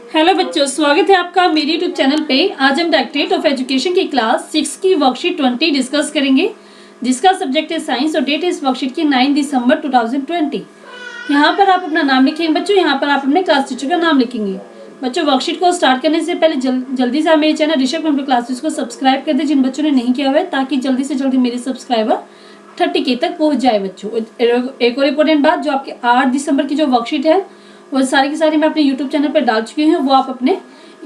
Hello बच्चों, स्वागत है आपका मेरे यूट्यूब चैनल पे। आज हम डायरेक्टरेट ऑफ एजुकेशन की क्लास 6 की वर्कशीट 20 डिस्कस करेंगे, जिसका सब्जेक्ट है साइंस और डेट है इस वर्कशीट की 9 दिसंबर 2020। यहाँ पर आप अपना नाम लिखेंगे बच्चों। यहाँ पर आप अपने क्लास टीचर का नाम लिखेंगे। बच्चों, वर्कशीट को स्टार्ट करने से पहले जल्दी से आप मेरे चैनल ऋषभ कंप्यूटर क्लासेस को सब्सक्राइब कर दे जिन बच्चों ने नहीं किया हुआ है, ताकि जल्दी से जल्दी मेरे सब्सक्राइबर 30K तक पहुँच जाए। बच्चों, एक और इम्पोर्टेंट बात, जो आपके 8 दिसंबर की जो वर्कशीट है वो सारी की सारी मैं अपने यूट्यूब चैनल पर डाल चुकी हूँ। वो आप अपने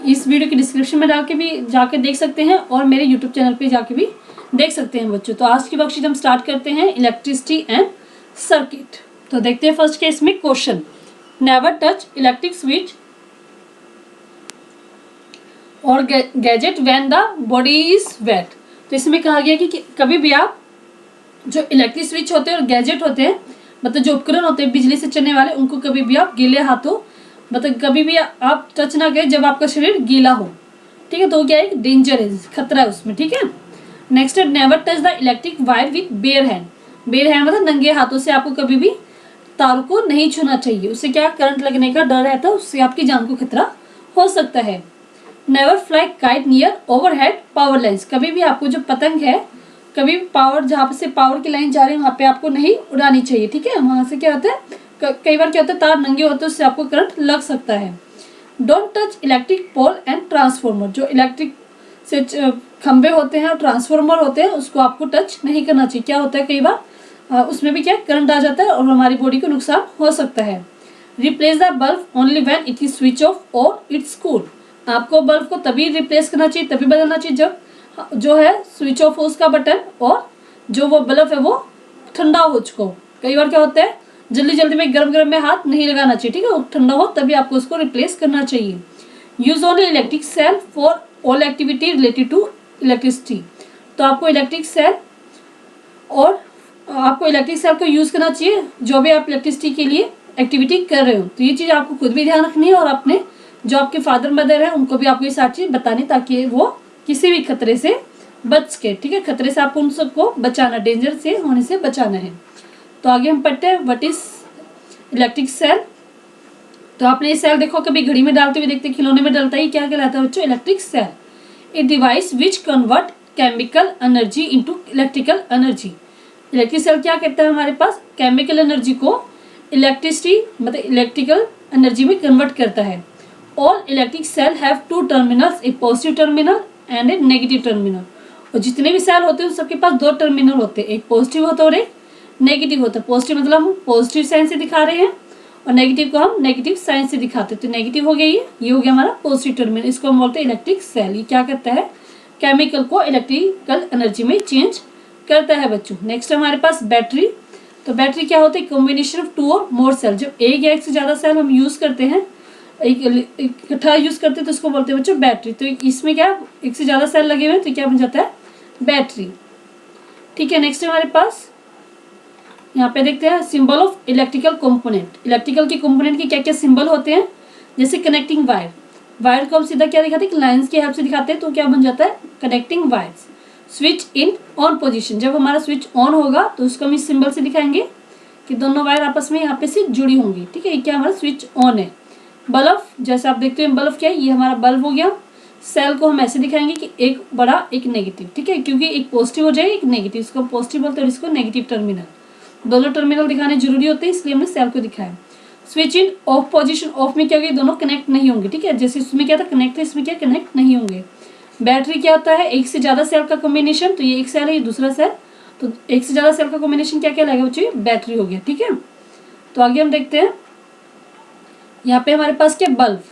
इस वीडियो के डिस्क्रिप्शन में डाल के भी जाके देख सकते हैं और मेरे यूट्यूब चैनल पे जाके भी देख सकते हैं बच्चों। तो आज की वर्कशीट हम स्टार्ट करते हैं, इलेक्ट्रिसिटी एंड सर्किट। तो देखते हैं फर्स्ट केस में question, never touch electric switch और gadget when the body is wet. तो इसमें कहा गया कि कभी भी आप जो इलेक्ट्रिक स्विच होते हैं और गैजेट होते हैं, मतलब जो उपकरण होते हैं बिजली से चलने वाले, उनको कभी भी आप गीले हाथों, मतलब कभी भी आप टच ना करें जब आपका शरीर गीला हो। ठीक है, तो क्या है, डेंजर है, खतरा है उसमें। ठीक है, नेक्स्ट है, never touch the electric wire with bare hand. Bare hand मतलब नंगे हाथों से आपको कभी भी तार को नहीं छूना चाहिए। उससे क्या, करंट लगने का डर रहता है, उससे आपकी जान को खतरा हो सकता है। Never fly kite near overhead power lines. कभी भी आपको जो पतंग है, कभी पावर, जहाँ से पावर की लाइन जा रही है वहाँ पे आपको नहीं उड़ानी चाहिए। ठीक है, वहाँ से क्या होता है, कई बार क्या होता है, तार नंगे होते हैं, उससे आपको करंट लग सकता है। Don't touch electric pole and transformer. जो इलेक्ट्रिक से खंबे होते हैं और ट्रांसफार्मर होते हैं, उसको आपको टच नहीं करना चाहिए। क्या होता है, कई बार उसमें भी क्या करंट आ जाता है और हमारी बॉडी को नुकसान हो सकता है। Replace the bulb only when it is switch off और इट्स कूल। आपको बल्ब को तभी रिप्लेस करना चाहिए, तभी बदलना चाहिए जब जो है स्विच ऑफ हो उसका बटन और जो वो बल्ब है वो ठंडा हो चुका हो। कई बार क्या होता है, जल्दी जल्दी में गर्म गर्म में हाथ नहीं लगाना चाहिए। ठीक है, वो ठंडा हो तभी आपको उसको रिप्लेस करना चाहिए। Use only electric cell for all activity related to electricity. तो आपको इलेक्ट्रिक सेल को यूज करना चाहिए जो भी आप इलेक्ट्रिसिटी के लिए एक्टिविटी कर रहे हो। तो ये चीज आपको खुद भी ध्यान रखनी है और अपने जो आपके फादर मदर है उनको भी आपको ये सारी चीज बतानी, ताकि वो किसी भी खतरे से बच सके। ठीक है, खतरे से आपको उन सबको बचाना, डेंजर से होने से बचाना है। तो आगे हम पढ़ते हैं, व्हाट इज इलेक्ट्रिक सेल। तो आपने ये सेल देखो, कभी घड़ी में डालते हुए देखते, खिलौने में डलता है, क्या कहलाता है बच्चों, electric cell. A device which convert chemical energy into electrical energy. Electric cell क्या कहता है, हमारे पास केमिकल एनर्जी को इलेक्ट्रिसिटी मतलब इलेक्ट्रिकल एनर्जी में कन्वर्ट करता है। All electric cell have two terminals, a positive terminal and a negative terminal. और जितने भी सेल होते हैं उन सबके पास दो टर्मिनल होते हैं, एक पॉजिटिव होता है और एक नेगेटिव होता है। पॉजिटिव मतलब हम पॉजिटिव साइन से दिखा रहे हैं और नेगेटिव को हम नेगेटिव साइन से दिखाते हैं। तो नेगेटिव हो गया, ये हो गया हमारा पॉजिटिव टर्मिनल, इसको हम बोलते हैं इलेक्ट्रिक सेल। ये क्या करता है, केमिकल को इलेक्ट्रिकल एनर्जी में चेंज करता है बच्चों। नेक्स्ट हमारे पास बैटरी। तो बैटरी क्या होता है, कॉम्बिनेशन ऑफ टू और मोर सेल। जब एक या एक से ज्यादा सेल हम यूज करते हैं, इकट्ठा यूज करते हैं, तो उसको बोलते हैं बच्चों बैटरी। तो इसमें क्या, एक से ज्यादा सेल लगे हुए हैं तो क्या बन जाता है, बैटरी। ठीक है, नेक्स्ट हमारे पास यहाँ पे देखते हैं symbol of electrical component. Electrical के कंपोनेंट के क्या क्या सिंबल होते हैं, जैसे कनेक्टिंग वायर। वायर को हम सीधा क्या दिखाते हैं, लाइंस की हेल्प से दिखाते हैं, तो क्या बन जाता है, connecting wires. Switch in on position, जब हमारा स्विच ऑन होगा तो उसको हम इस सिंबल से दिखाएंगे कि दोनों वायर आपस में यहाँ पे से जुड़ी होंगी। ठीक है, ये क्या हमारा स्विच ऑन है। बल्ब, जैसे आप देखते हैं बल्ब क्या है, ये हमारा बल्ब हो गया। सेल को हम ऐसे दिखाएंगे कि एक बड़ा एक नेगेटिव। ठीक है, क्योंकि एक पॉजिटिव हो जाए एक नेगेटिव, इसको पॉजिटिव बोलते हैं और इसको नेगेटिव टर्मिनल। दोनों टर्मिनल दिखाने जरूरी होते हैं, इसलिए हमने सेल को दिखाया। Switch in of position, of में क्या होगी, दोनों कनेक्ट नहीं होंगे। ठीक है, जैसे इसमें क्या था कनेक्ट है, इसमें क्या कनेक्ट नहीं होंगे। बैटरी क्या होता है, एक से ज्यादा सेल का कॉम्बिनेशन। तो ये एक सेल है, ये दूसरा सेल, तो एक से ज्यादा सेल का कॉम्बिनेशन क्या कहलाएगा बच्चों, बैटरी हो गया। ठीक है, तो आगे हम देखते हैं, यहाँ पे हमारे पास क्या, बल्ब।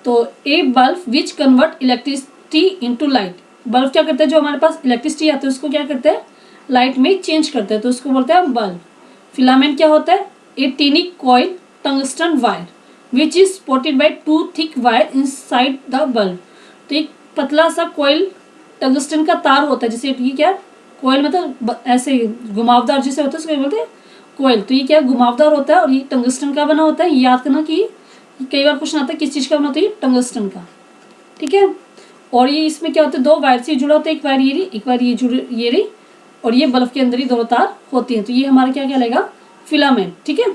तो a bulb which convert electricity into light. Bulb क्या करता है, जो हमारे पास इलेक्ट्रिसिटी आती है उसको क्या करते हैं, लाइट में चेंज करते हैं, तो उसको बोलते हैं बल्ब। फिलामेंट क्या होता है, a tiny coil tungsten wire which is supported by two thick wire inside the bulb. तो एक पतला सा कॉइल टंगस्टन का तार होता है, जैसे ये क्या, कॉइल मतलब ऐसे घुमावदार जैसे होता है, उसको बोलते हैं कॉइल। तो ये क्या घुमावदार होता है और ये टंगस्टन का बना होता है। याद करना कि कई बार क्वेश्चन आता है किस चीज का बना होता है, टंगस्टन का। ठीक है, और ये इसमें क्या होता है, दो वायर से जुड़ा होता है, एक वायर ये रही, एक वायर ये रही, और ये बल्ब के अंदर ही दोनों तार होती हैं। तो ये हमारा क्या कहलाएगा, फिलामेंट। ठीक है,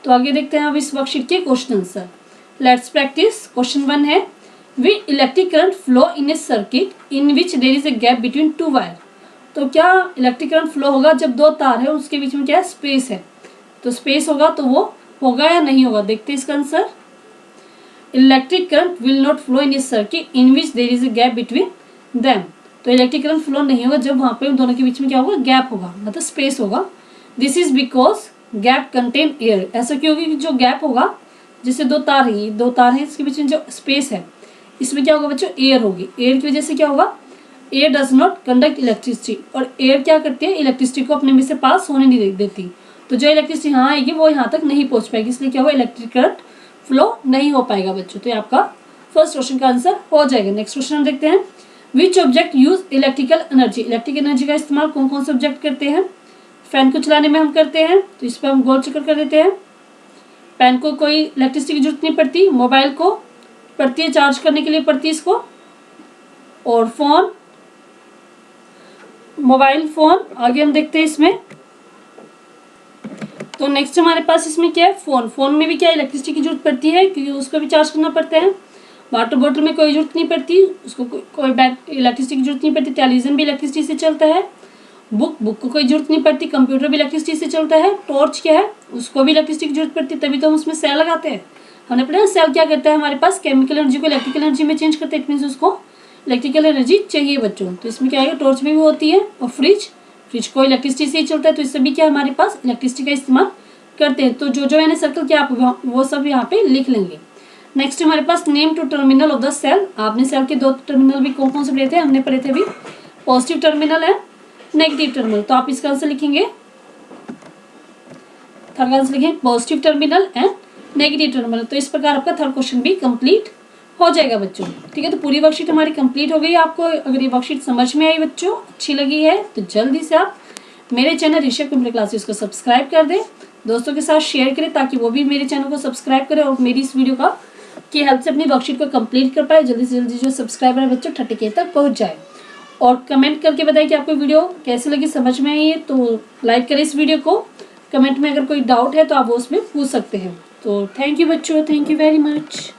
तो आगे देखते हैं अब इस वर्कशीट के question answer. Let's practice. Question 1 है will electric current flow in a circuit in which there is a gap between two wire. तो क्या इलेक्ट्रिक करंट फ्लो होगा जब दो तार है उसके बीच में क्या है, स्पेस है। तो स्पेस होगा तो वो होगा या नहीं होगा, देखते हैं इसका answer. Electric current will not flow in a circuit in which there is a gap between them. तो इलेक्ट्रिक करंट फ्लो नहीं होगा जब वहां पे उन दोनों के बीच में क्या होगा, गैप होगा, मतलब स्पेस होगा। This is because gap contain air. ऐसा क्यों होगा कि जो गैप होगा, जिससे दो तार है इसके बीच में जो स्पेस है इसमें क्या होगा बच्चों, एयर होगी। एयर की वजह से क्या होगा, air does not conduct electricity. और एयर क्या करती है, इलेक्ट्रिसिटी को अपने में से पास होने नहीं देती। तो जो इलेक्ट्रिसिटी यहाँ आएगी वो यहाँ तक नहीं पहुंच पाएगी, इसलिए क्या होगा, इलेक्ट्रिक करंट फ्लो नहीं हो पाएगा बच्चों। तो ये आपका फर्स्ट क्वेश्चन का आंसर हो जाएगा। नेक्स्ट क्वेश्चन हम देखते हैं which object use electrical energy. Electric energy का इस्तेमाल कौन कौन से ऑब्जेक्ट करते हैं। फैन को चलाने में हम करते हैं, तो इस पर हम गोल चक्कर कर देते हैं। पेन को कोई इलेक्ट्रिसिटी की जरूरत नहीं पड़ती, मोबाइल को पड़ती है, चार्ज करने के लिए पड़ती है इसको। और फोन, मोबाइल फोन आगे हम देखते हैं इसमें। तो नेक्स्ट हमारे पास इसमें क्या है, फोन। फोन में भी क्या इलेक्ट्रिसिटी की जरूरत पड़ती है क्योंकि उसको भी चार्ज करना पड़ता है। वाटर बॉटल में कोई जरूरत नहीं पड़ती, उसको कोई इलेक्ट्रिसिटी की जरूरत नहीं पड़ती। टेलीविजन भी इलेक्ट्रिसिटी से चलता है। बुक को कोई जरूरत नहीं पड़ती। कंप्यूटर भी इलेक्ट्रिसिटी से चलता है। टॉर्च क्या है, उसको भी इलेक्ट्रिसिटी की जरूरत पड़ती है, तभी तो हम उसमें सेल लगाते हैं। हमने पढ़ा सेल क्या करता है, हमारे पास केमिकल एनर्जी को इलेक्ट्रिकल एनर्जी में चेंज करते हैं। इट मीन्स उसको इलेक्ट्रिकल एनर्जी चाहिए बच्चों। तो इसमें क्या आएगा, टॉर्च में भी होती है। और फ्रिज को इलेक्ट्रिसिटी से ही चलता है, तो इससे भी क्या हमारे पास इलेक्ट्रिसिटी का इस्तेमाल करते हैं। तो जो मैंने सर्कल किया आप वो सब यहाँ पे लिख लेंगे। नेक्स्ट हमारे पास name two terminal of the cell. आपने सेल के दो टर्मिनल भी कौन कौन से पढ़े थे, हमने पढ़े थे अभी, पॉजिटिव टर्मिनल है, नेगेटिव टर्मिनल। तो आप इसका आंसर लिखेंगे, थर्ड आंसर लिखेंगे positive terminal and negative terminal. तो इस प्रकार आपका थर्ड क्वेश्चन भी कंप्लीट हो जाएगा बच्चों। ठीक है, तो पूरी वर्कशीट हमारी कंप्लीट हो गई। आपको अगर ये वर्कशीट समझ में आई बच्चों, अच्छी लगी है, तो जल्दी से आप मेरे चैनल ऋषभ कंप्यूटर क्लासेस को सब्सक्राइब कर दें, दोस्तों के साथ शेयर करें ताकि वो भी मेरे चैनल को सब्सक्राइब करें और मेरी इस वीडियो की हेल्प से अपनी वर्कशीट को कंप्लीट कर पाए। जल्दी से जल्दी जो सब्सक्राइबर है बच्चों 30K तक पहुंच जाए। और कमेंट करके बताएं कि आपको वीडियो कैसी लगी, समझ में आई है तो लाइक करें इस वीडियो को। कमेंट में अगर कोई डाउट है तो आप वो उसमें पूछ सकते हैं। तो थैंक यू बच्चों, थैंक यू वेरी मच।